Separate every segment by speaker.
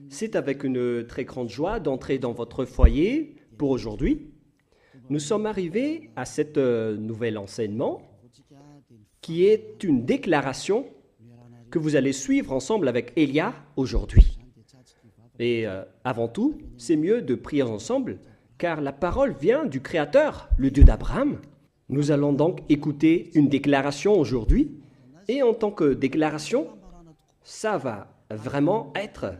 Speaker 1: C'est avec une très grande joie d'entrer dans votre foyer pour aujourd'hui. Nous sommes arrivés à cet nouvel enseignement qui est une déclaration que vous allez suivre ensemble avec Elia aujourd'hui. Et avant tout, c'est mieux de prier ensemble car la parole vient du Créateur, le Dieu d'Abraham. Nous allons donc écouter une déclaration aujourd'hui et en tant que déclaration, ça va vraiment être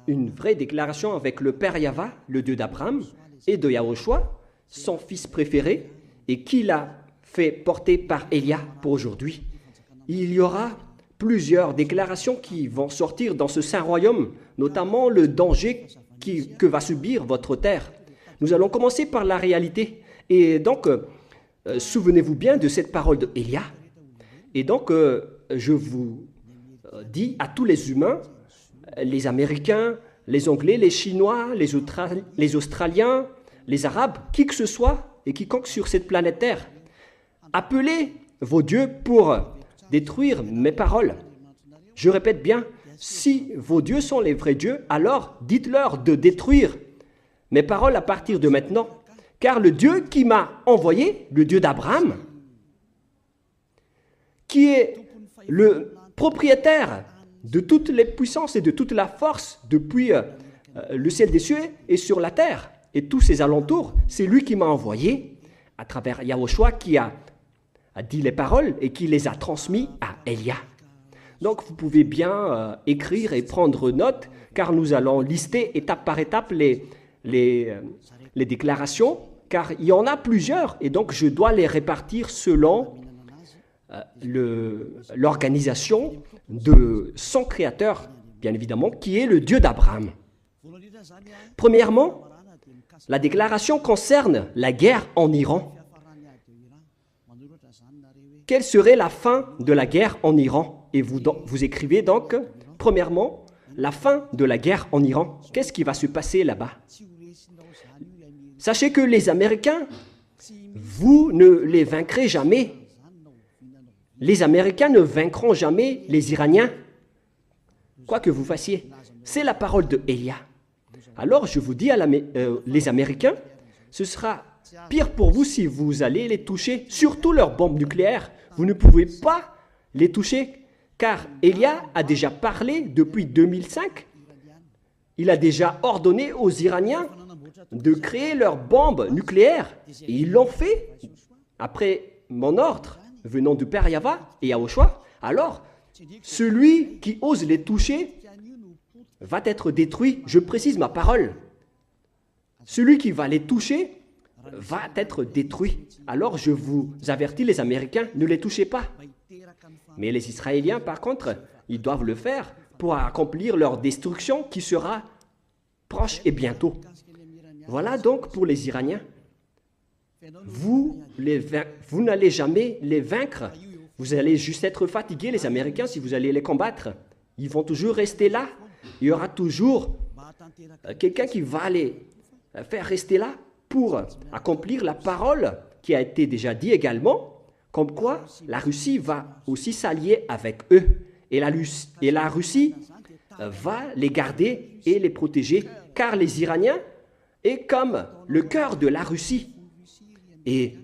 Speaker 1: une vraie déclaration avec le Père Yahva, le Dieu d'Abraham, et de Yahushua, son fils préféré, et qui l'a fait porter par Elia pour aujourd'hui. Il y aura plusieurs déclarations qui vont sortir dans ce saint royaume, notamment le danger que va subir votre terre. Nous allons commencer par la réalité. Et donc, souvenez-vous bien de cette parole de Elia. Et donc, je vous dis à tous les humains, les Américains, les Anglais, les Chinois, les Australiens, les Arabes, qui que ce soit et quiconque sur cette planète Terre, appelez vos dieux pour détruire mes paroles. Je répète bien, si vos dieux sont les vrais dieux, alors dites-leur de détruire mes paroles à partir de maintenant. Car le Dieu qui m'a envoyé, le Dieu d'Abraham, qui est le propriétaire de toutes les puissances et de toute la force depuis le ciel des cieux et sur la terre et tous ses alentours, c'est lui qui m'a envoyé à travers Yahushua qui a dit les paroles et qui les a transmis à Elia. Donc vous pouvez bien écrire et prendre note car nous allons lister étape par étape les déclarations car il y en a plusieurs et donc je dois les répartir selon l'organisation de son créateur, bien évidemment, qui est le Dieu d'Abraham. Premièrement, la déclaration concerne la guerre en Iran. Quelle serait la fin de la guerre en Iran? Et vous écrivez donc, premièrement, la fin de la guerre en Iran. Qu'est-ce qui va se passer là-bas? Sachez que les Américains, vous ne les vaincrez jamais. Les Américains ne vaincront jamais les Iraniens, quoi que vous fassiez. C'est la parole de Elia. Alors je vous dis les Américains, ce sera pire pour vous si vous allez les toucher, surtout leurs bombes nucléaires. Vous ne pouvez pas les toucher, car Elia a déjà parlé depuis 2005. Il a déjà ordonné aux Iraniens de créer leurs bombes nucléaires. Et ils l'ont fait après mon ordre venant du Père Yahva et Yahushua. Alors, celui qui ose les toucher va être détruit. Je précise ma parole. Celui qui va les toucher va être détruit. Alors, je vous avertis, les Américains, ne les touchez pas. Mais les Israéliens, par contre, ils doivent le faire pour accomplir leur destruction qui sera proche et bientôt. Voilà donc pour les Iraniens. Vous n'allez jamais les vaincre. Vous allez juste être fatigués, les Américains, si vous allez les combattre. Ils vont toujours rester là. Il y aura toujours quelqu'un qui va les faire rester là pour accomplir la parole qui a été déjà dit également, comme quoi la Russie va aussi s'allier avec eux. Et la Russie va les garder et les protéger, car les Iraniens est comme le cœur de la Russie. Et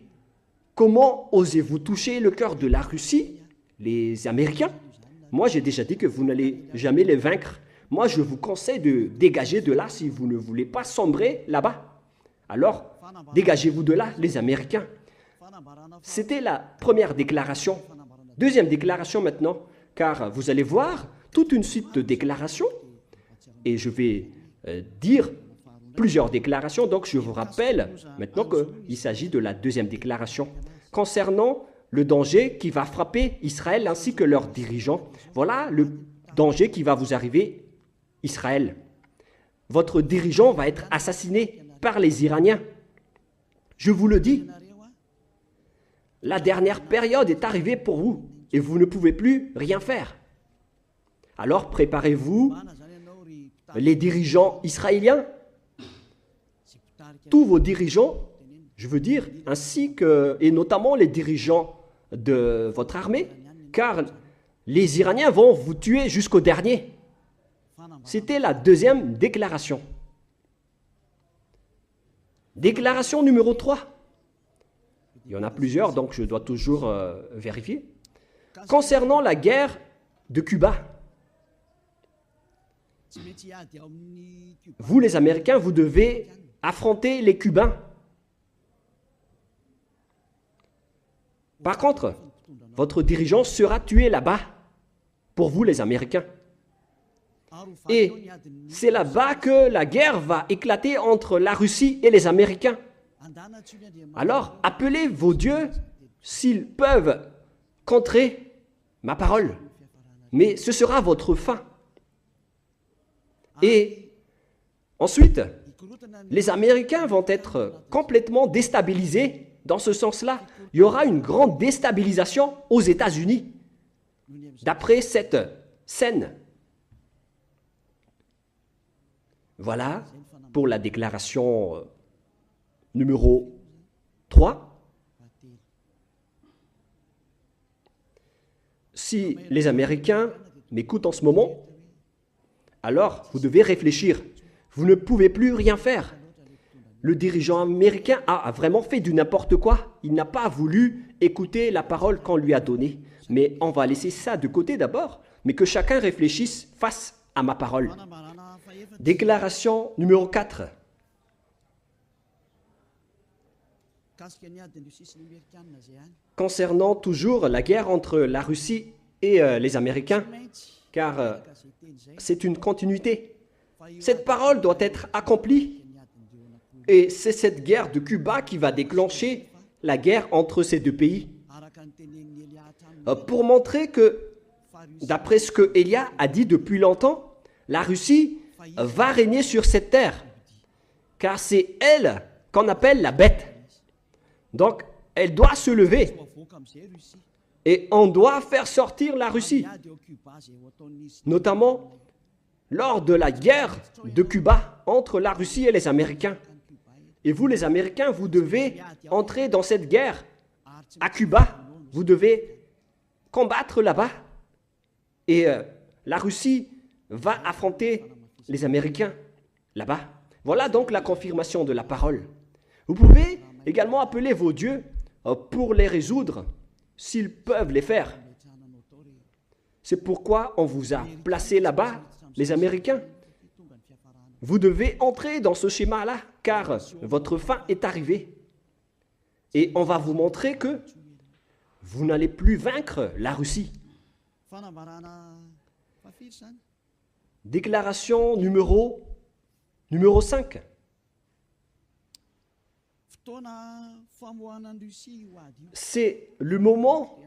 Speaker 1: comment osez-vous toucher le cœur de la Russie, les Américains? Moi, j'ai déjà dit que vous n'allez jamais les vaincre. Moi, je vous conseille de dégager de là si vous ne voulez pas sombrer là-bas. Alors, dégagez-vous de là, les Américains. C'était la première déclaration. Deuxième déclaration maintenant, car vous allez voir toute une suite de déclarations. Et je vais dire plusieurs déclarations, donc je vous rappelle maintenant qu'il s'agit de la deuxième déclaration concernant le danger qui va frapper Israël ainsi que leurs dirigeants. Voilà le danger qui va vous arriver, Israël. Votre dirigeant va être assassiné par les Iraniens. Je vous le dis, la dernière période est arrivée pour vous et vous ne pouvez plus rien faire. Alors préparez-vous, les dirigeants israéliens, tous vos dirigeants, je veux dire, ainsi que, et notamment les dirigeants de votre armée, car les Iraniens vont vous tuer jusqu'au dernier. C'était la deuxième déclaration. Déclaration numéro 3. Il y en a plusieurs, donc je dois toujours vérifier. Concernant la guerre de Cuba, vous les Américains, vous devez affronter les Cubains. Par contre, votre dirigeant sera tué là-bas, pour vous les Américains. Et c'est là-bas que la guerre va éclater entre la Russie et les Américains. Alors, appelez vos dieux s'ils peuvent contrer ma parole. Mais ce sera votre fin. Et ensuite, les Américains vont être complètement déstabilisés dans ce sens-là. Il y aura une grande déstabilisation aux États-Unis. D'après cette scène. Voilà pour la déclaration numéro 3. Si les Américains m'écoutent en ce moment, alors vous devez réfléchir. Vous ne pouvez plus rien faire. Le dirigeant américain a vraiment fait du n'importe quoi. Il n'a pas voulu écouter la parole qu'on lui a donnée. Mais on va laisser ça de côté d'abord, mais que chacun réfléchisse face à ma parole. Déclaration numéro 4. Concernant toujours la guerre entre la Russie et les Américains, car c'est une continuité. Cette parole doit être accomplie. Et c'est cette guerre de Cuba qui va déclencher la guerre entre ces deux pays. Pour montrer que, d'après ce que Élia a dit depuis longtemps, la Russie va régner sur cette terre. Car c'est elle qu'on appelle la bête. Donc, elle doit se lever. Et on doit faire sortir la Russie. Notamment lors de la guerre de Cuba entre la Russie et les Américains. Et vous, les Américains, vous devez entrer dans cette guerre à Cuba. Vous devez combattre là-bas. Et la Russie va affronter les Américains là-bas. Voilà donc la confirmation de la parole. Vous pouvez également appeler vos dieux pour les résoudre, s'ils peuvent les faire. C'est pourquoi on vous a placé là-bas, les Américains. Vous devez entrer dans ce schéma-là, car votre fin est arrivée. Et on va vous montrer que vous n'allez plus vaincre la Russie. Déclaration numéro 5. C'est le moment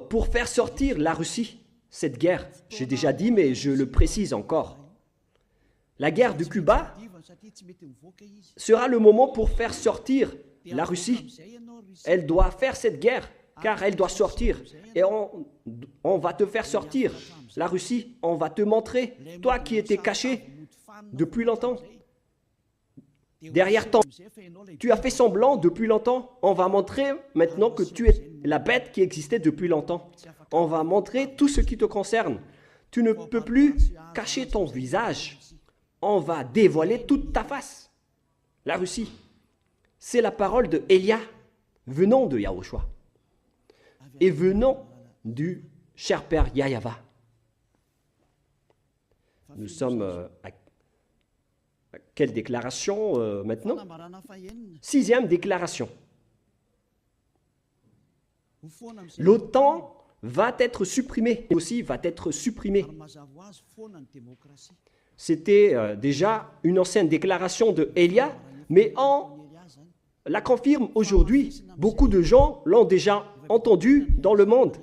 Speaker 1: pour faire sortir la Russie, cette guerre. J'ai déjà dit, mais je le précise encore. La guerre de Cuba sera le moment pour faire sortir la Russie. Elle doit faire cette guerre, car elle doit sortir. Et on va te faire sortir, la Russie. On va te montrer, toi qui étais caché depuis longtemps. Derrière tu as fait semblant depuis longtemps. On va montrer maintenant que tu es la bête qui existait depuis longtemps. On va montrer tout ce qui te concerne. Tu ne peux plus cacher ton visage. On va dévoiler toute ta face. La Russie. C'est la parole de Élia, venant de Yahushua et venant du cher père Yahava. Nous sommes à quelle déclaration maintenant? 6e déclaration. L'OTAN va être supprimée, aussi va être supprimée. C'était déjà une ancienne déclaration de Élia, mais on la confirme aujourd'hui. Beaucoup de gens l'ont déjà entendu dans le monde.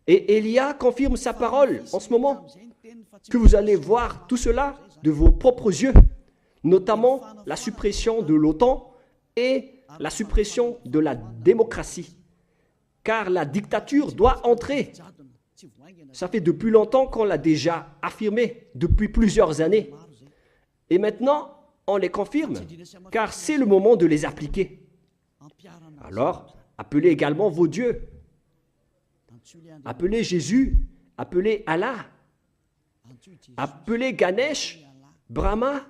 Speaker 1: Et Élia confirme sa parole en ce moment, que vous allez voir tout cela de vos propres yeux, notamment la suppression de l'OTAN et la suppression de la démocratie. Car la dictature doit entrer. Ça fait depuis longtemps qu'on l'a déjà affirmé, depuis plusieurs années. Et maintenant, on les confirme, car c'est le moment de les appliquer. Alors, appelez également vos dieux. Appelez Jésus, appelez Allah. appelez Ganesh, Brahma,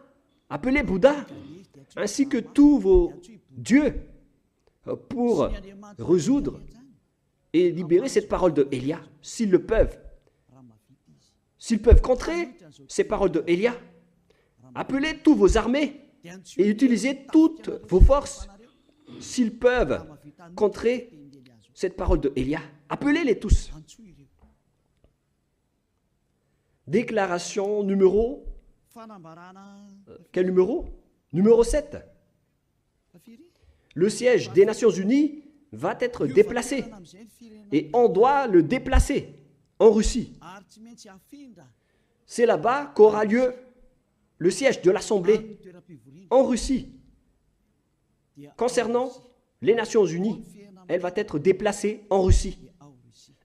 Speaker 1: appelez Bouddha, ainsi que tous vos dieux pour résoudre et libérer cette parole de Elia, s'ils le peuvent. S'ils peuvent contrer ces paroles de Elia, appelez tous vos armées et utilisez toutes vos forces. S'ils peuvent contrer cette parole de Elia, appelez-les tous. Déclaration numéro... Quel numéro? Numéro 7. Le siège des Nations Unies va être déplacé. Et on doit le déplacer en Russie. C'est là-bas qu'aura lieu le siège de l'Assemblée en Russie. Concernant les Nations Unies, elle va être déplacée en Russie.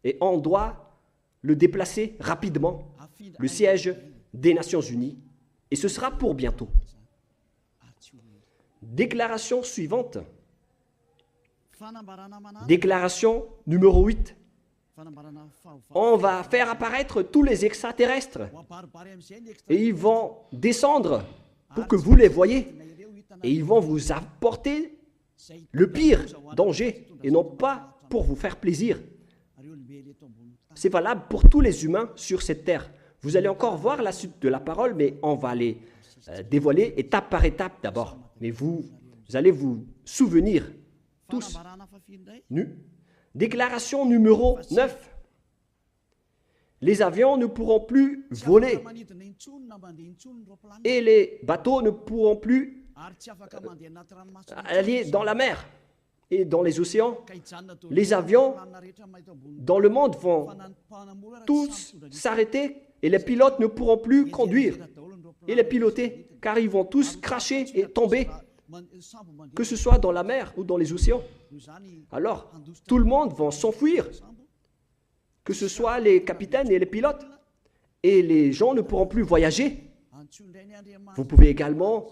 Speaker 1: Et on doit le déplacer rapidement, le siège des Nations Unies. Et ce sera pour bientôt. Déclaration suivante. Déclaration numéro 8. On va faire apparaître tous les extraterrestres et ils vont descendre pour que vous les voyez et ils vont vous apporter le pire danger et non pas pour vous faire plaisir. C'est valable pour tous les humains sur cette terre. Vous allez encore voir la suite de la parole, mais on va les dévoiler étape par étape d'abord. Mais vous allez vous souvenir tous. Déclaration numéro 9. Les avions ne pourront plus voler et les bateaux ne pourront plus aller dans la mer et dans les océans. Les avions dans le monde vont tous s'arrêter et les pilotes ne pourront plus conduire et les piloter car ils vont tous cracher et tomber, que ce soit dans la mer ou dans les océans. Alors, tout le monde va s'enfuir, que ce soit les capitaines et les pilotes, et les gens ne pourront plus voyager. Vous pouvez également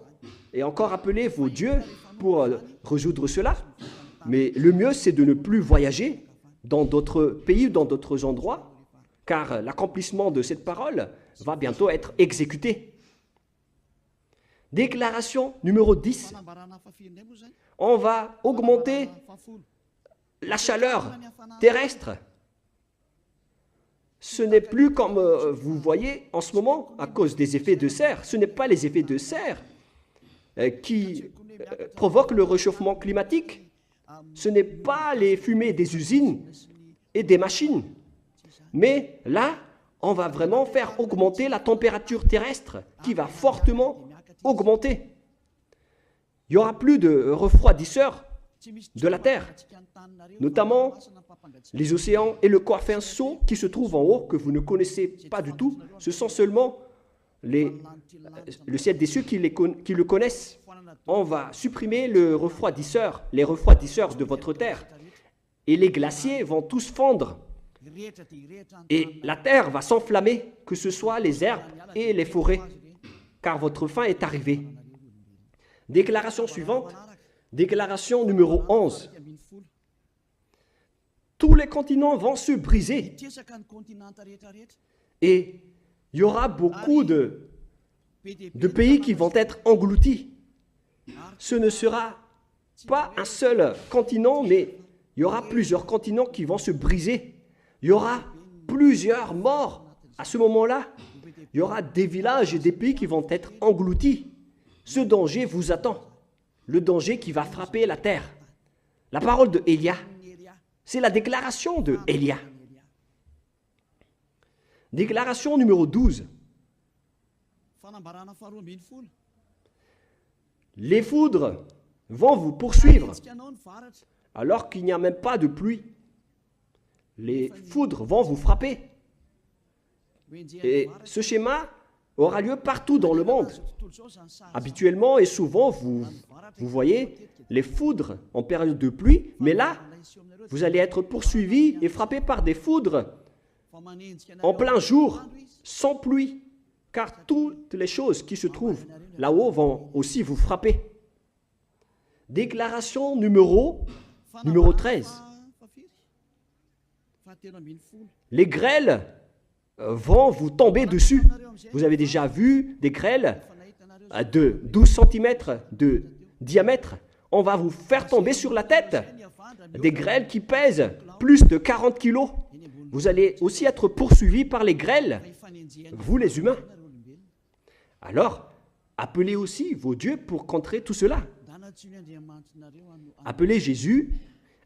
Speaker 1: et encore appeler vos dieux pour résoudre cela, mais le mieux c'est de ne plus voyager dans d'autres pays ou dans d'autres endroits, car l'accomplissement de cette parole va bientôt être exécuté. Déclaration numéro 10. On va augmenter la chaleur terrestre. Ce n'est plus comme vous voyez en ce moment à cause des effets de serre. Ce n'est pas les effets de serre qui provoquent le réchauffement climatique. Ce n'est pas les fumées des usines et des machines. Mais là, on va vraiment faire augmenter la température terrestre qui va fortement augmenter. Il n'y aura plus de refroidisseurs de la Terre, notamment les océans et le coinceau qui se trouve en haut, que vous ne connaissez pas du tout. Ce sont seulement le ciel des cieux qui le connaissent. On va supprimer les refroidisseurs de votre Terre. Et les glaciers vont tous fondre. Et la Terre va s'enflammer, que ce soit les herbes et les forêts, car votre fin est arrivée. Déclaration suivante, déclaration numéro 11. Tous les continents vont se briser et il y aura beaucoup de pays qui vont être engloutis. Ce ne sera pas un seul continent, mais il y aura plusieurs continents qui vont se briser. Il y aura plusieurs morts à ce moment-là. Il y aura des villages et des pays qui vont être engloutis. Ce danger vous attend. Le danger qui va frapper la terre. La parole de Elia. C'est la déclaration de Elia. Déclaration numéro 12. Les foudres vont vous poursuivre alors qu'il n'y a même pas de pluie. Les foudres vont vous frapper. Et ce schéma aura lieu partout dans le monde. Habituellement et souvent, vous voyez les foudres en période de pluie, mais là, vous allez être poursuivis et frappés par des foudres en plein jour, sans pluie, car toutes les choses qui se trouvent là-haut vont aussi vous frapper. Déclaration numéro 13. Les grêles vont vous tomber dessus. Vous avez déjà vu des grêles de 12 cm de diamètre. On va vous faire tomber sur la tête. Des grêles qui pèsent plus de 40 kilos. Vous allez aussi être poursuivis par les grêles, vous les humains. Alors, appelez aussi vos dieux pour contrer tout cela. Appelez Jésus,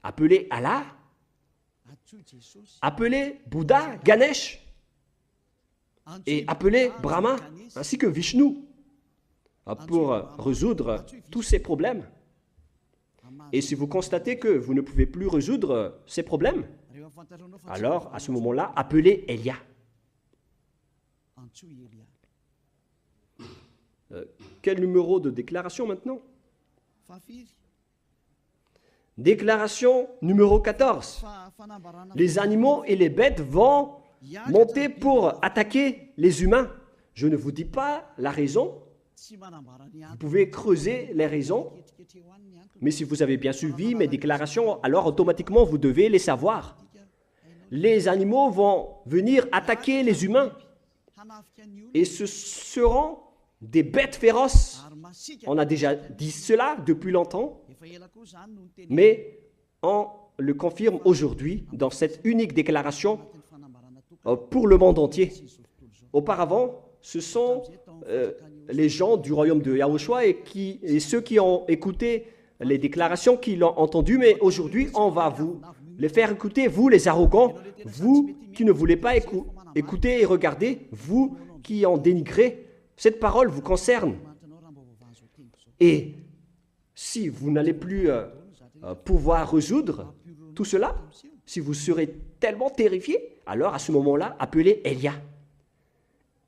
Speaker 1: appelez Allah, appelez Bouddha, Ganesh, et appelez Brahma, ainsi que Vishnu, pour résoudre tous ces problèmes. Et si vous constatez que vous ne pouvez plus résoudre ces problèmes, alors à ce moment-là, appelez Elia. Quel numéro de déclaration maintenant? Déclaration numéro 14. Les animaux et les bêtes vont monter pour attaquer les humains. Je ne vous dis pas la raison. Vous pouvez creuser les raisons. Mais si vous avez bien suivi mes déclarations, alors automatiquement vous devez les savoir. Les animaux vont venir attaquer les humains. Et ce seront des bêtes féroces. On a déjà dit cela depuis longtemps, mais on le confirme aujourd'hui dans cette unique déclaration pour le monde entier. Auparavant, ce sont les gens du royaume de Yahushua et ceux qui ont écouté les déclarations qui l'ont entendu, mais aujourd'hui, on va vous les faire écouter, vous les arrogants, vous qui ne voulez pas écouter et regarder, vous qui en dénigrez. Cette parole vous concerne. Et si vous n'allez plus pouvoir résoudre tout cela, si vous serez tellement terrifié, alors à ce moment-là, appelez Elia.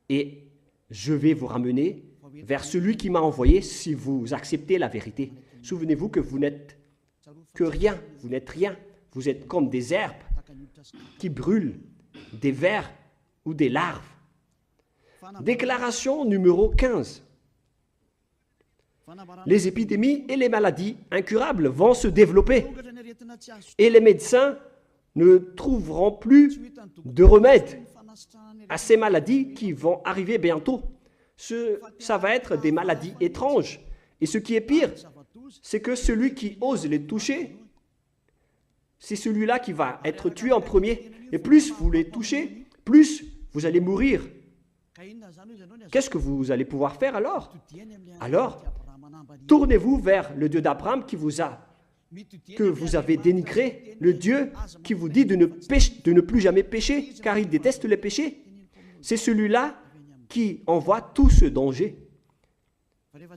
Speaker 1: Et je vais vous ramener vers celui qui m'a envoyé si vous acceptez la vérité. Souvenez-vous que vous n'êtes que rien, vous n'êtes rien. Vous êtes comme des herbes qui brûlent, des vers ou des larves. Déclaration numéro 15. Les épidémies et les maladies incurables vont se développer et les médecins ne trouveront plus de remède à ces maladies qui vont arriver bientôt. Ça va être des maladies étranges. Et ce qui est pire, c'est que celui qui ose les toucher, c'est celui-là qui va être tué en premier. Et plus vous les touchez, plus vous allez mourir. Qu'est-ce que vous allez pouvoir faire alors? Alors, tournez-vous vers le Dieu d'Abraham que vous avez dénigré, le Dieu qui vous dit de ne plus jamais pécher, car il déteste les péchés. C'est celui-là qui envoie tout ce danger.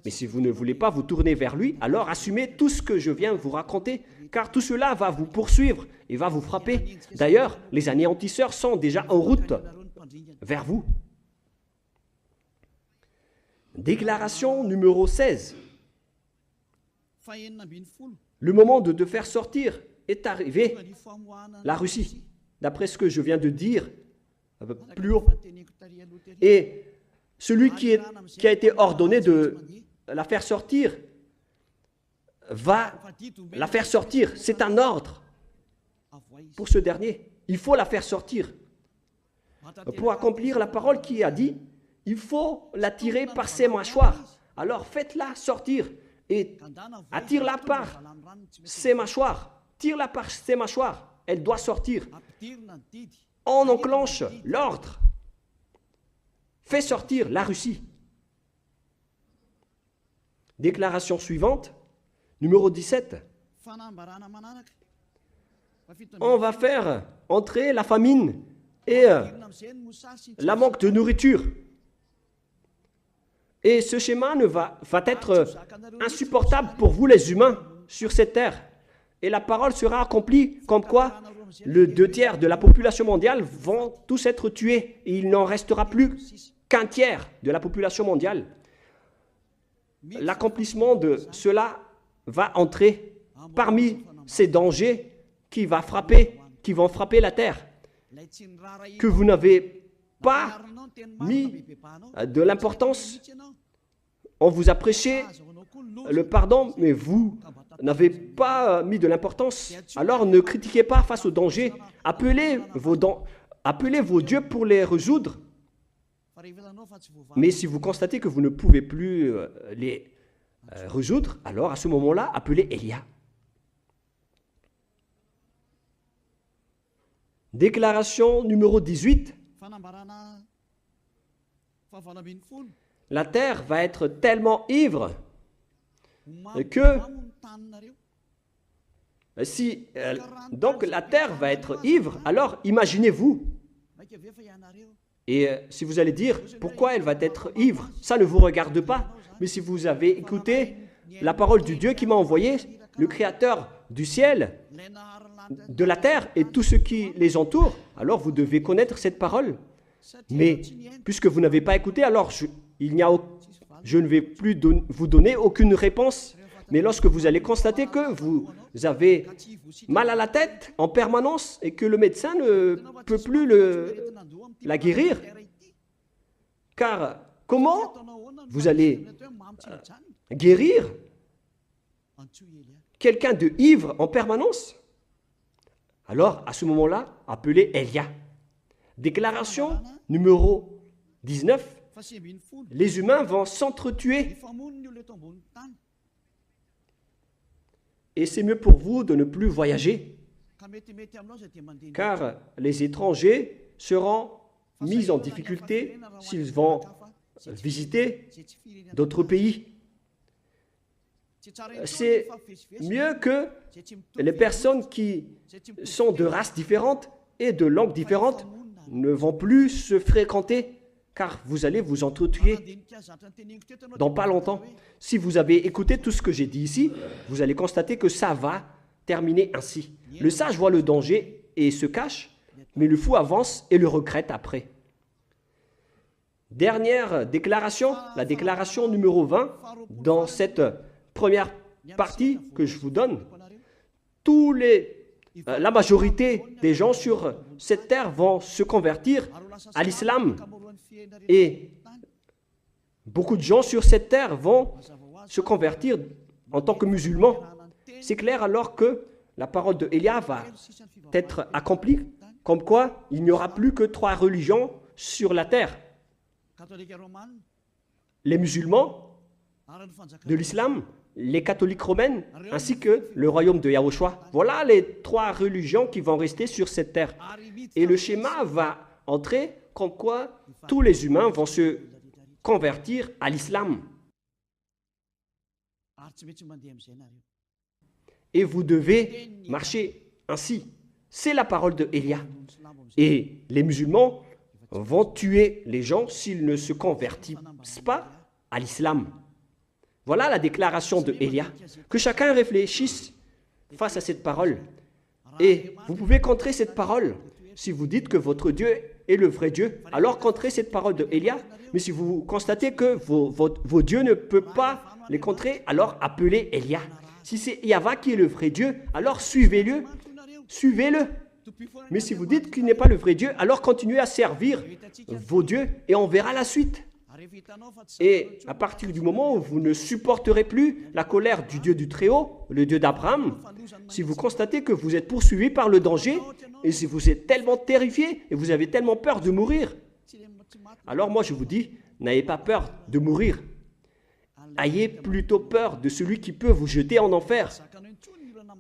Speaker 1: Mais si vous ne voulez pas vous tourner vers lui, alors assumez tout ce que je viens vous raconter, car tout cela va vous poursuivre et va vous frapper. D'ailleurs, les anéantisseurs sont déjà en route vers vous. Déclaration numéro 16. Le moment de te faire sortir est arrivé. La Russie, d'après ce que je viens de dire plus haut. Et celui qui a été ordonné de la faire sortir va la faire sortir. C'est un ordre pour ce dernier. Il faut la faire sortir. Pour accomplir la parole qui a dit, il faut la tirer par ses mâchoires. Alors faites-la sortir et attire-la par ses mâchoires. Tire-la par ses mâchoires. Elle doit sortir. On enclenche l'ordre. Fais sortir la Russie. Déclaration suivante, numéro 17. On va faire entrer la famine et la manque de nourriture. Et ce schéma va être insupportable pour vous les humains sur cette terre. Et la parole sera accomplie comme quoi le 2/3 de la population mondiale vont tous être tués. Et il n'en restera plus qu'un tiers de la population mondiale. L'accomplissement de cela va entrer parmi ces dangers qui vont frapper la terre. Que vous n'avez pas mis de l'importance. On vous a prêché le pardon, mais vous n'avez pas mis de l'importance. Alors ne critiquez pas face au danger. Appelez appelez vos dieux pour les résoudre. Mais si vous constatez que vous ne pouvez plus les résoudre, alors à ce moment-là, appelez Élia. Déclaration numéro 18. La terre va être tellement ivre que si donc la terre va être ivre, alors imaginez-vous. Et si vous allez dire pourquoi elle va être ivre, ça ne vous regarde pas. Mais si vous avez écouté la parole du Dieu qui m'a envoyé, le Créateur du ciel, de la terre et tout ce qui les entoure, alors vous devez connaître cette parole. Mais puisque vous n'avez pas écouté, alors je ne vais plus vous donner aucune réponse. Mais lorsque vous allez constater que vous avez mal à la tête en permanence et que le médecin ne peut plus la guérir, car comment vous allez guérir quelqu'un de ivre en permanence? Alors, à ce moment-là, appelez Élia. Déclaration numéro 19. Les humains vont s'entretuer. Et c'est mieux pour vous de ne plus voyager, car les étrangers seront mis en difficulté s'ils vont visiter d'autres pays. C'est mieux que les personnes qui sont de races différentes et de langues différentes ne vont plus se fréquenter, car vous allez vous entretuer dans pas longtemps. Si vous avez écouté tout ce que j'ai dit ici, vous allez constater que ça va terminer ainsi. Le sage voit le danger et se cache, mais le fou avance et le regrette après. Dernière déclaration, la déclaration numéro 20, dans cette première partie que je vous donne. La majorité des gens sur cette terre vont se convertir à l'islam. Et beaucoup de gens sur cette terre vont se convertir en tant que musulmans. C'est clair alors que la parole de Élia va être accomplie, comme quoi il n'y aura plus que 3 religions sur la terre. Les musulmans de l'islam, les catholiques romaines, ainsi que le royaume de Yahushua. Voilà les 3 religions qui vont rester sur cette terre. Et le schéma va entrer comme quoi tous les humains vont se convertir à l'islam. Et vous devez marcher ainsi. C'est la parole de Élia. Et les musulmans vont tuer les gens s'ils ne se convertissent pas à l'islam. Voilà la déclaration de Élia. Que chacun réfléchisse face à cette parole. Et vous pouvez contrer cette parole. Si vous dites que votre Dieu est le vrai Dieu, alors contrez cette parole de Élia. Mais si vous constatez que vos dieux ne peuvent pas les contrer, alors appelez Élia. Si c'est Yahva qui est le vrai Dieu, alors suivez-le. Suivez-le. Mais si vous dites qu'il n'est pas le vrai Dieu, alors continuez à servir vos dieux et on verra la suite. Et à partir du moment où vous ne supporterez plus la colère du Dieu du Très-Haut, le Dieu d'Abraham, si vous constatez que vous êtes poursuivi par le danger, et si vous êtes tellement terrifié et vous avez tellement peur de mourir, alors moi je vous dis, n'ayez pas peur de mourir. Ayez plutôt peur de celui qui peut vous jeter en enfer.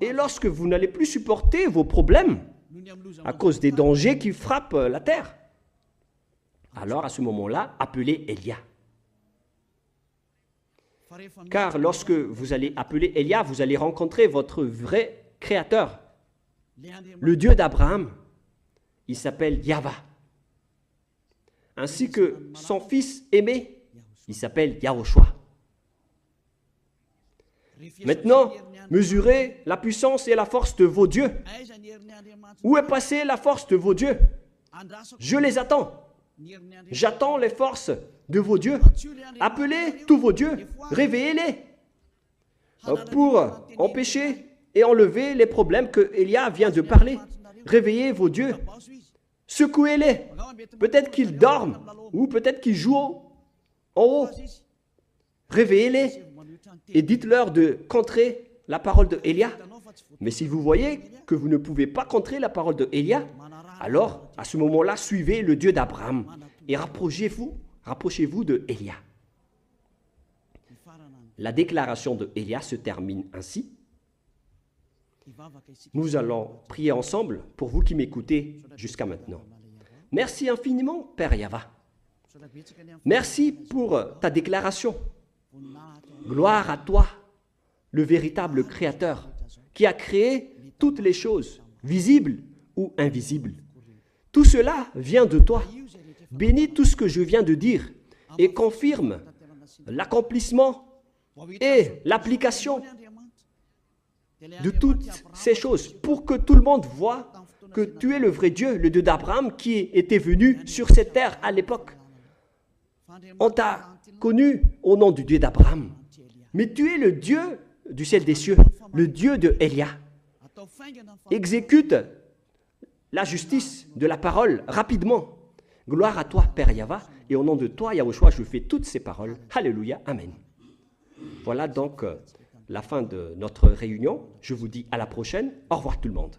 Speaker 1: Et lorsque vous n'allez plus supporter vos problèmes à cause des dangers qui frappent la terre, alors à ce moment-là, appelez Élia. Car lorsque vous allez appeler Élia, vous allez rencontrer votre vrai Créateur, le Dieu d'Abraham. Il s'appelle Yahva. Ainsi que son fils aimé, il s'appelle Yahushua. Maintenant, mesurez la puissance et la force de vos dieux. Où est passée la force de vos dieux? Je les attends. J'attends les forces de vos dieux. Appelez tous vos dieux, réveillez-les pour empêcher et enlever les problèmes que Élia vient de parler. Réveillez vos dieux, secouez-les. Peut-être qu'ils dorment ou peut-être qu'ils jouent en haut. Réveillez-les et dites-leur de contrer la parole de Élia. Mais si vous voyez que vous ne pouvez pas contrer la parole de Élia, Alors, à ce moment-là, suivez le Dieu d'Abraham et rapprochez-vous de Élia. La déclaration de Élia se termine ainsi. Nous allons prier ensemble pour vous qui m'écoutez jusqu'à maintenant. Merci infiniment, Père Yahva. Merci pour ta déclaration. Gloire à toi, le véritable Créateur, qui a créé toutes les choses, visibles ou invisibles. Tout cela vient de toi. Bénis tout ce que je viens de dire et confirme l'accomplissement et l'application de toutes ces choses pour que tout le monde voit que tu es le vrai Dieu, le Dieu d'Abraham qui était venu sur cette terre à l'époque. On t'a connu au nom du Dieu d'Abraham, mais tu es le Dieu du ciel des cieux, le Dieu de Élia. Exécute la justice de la parole rapidement. Gloire à toi, Père Yahva, et au nom de toi, Yahushua, je fais toutes ces paroles. Alléluia, Amen. Voilà donc la fin de notre réunion. Je vous dis à la prochaine. Au revoir tout le monde.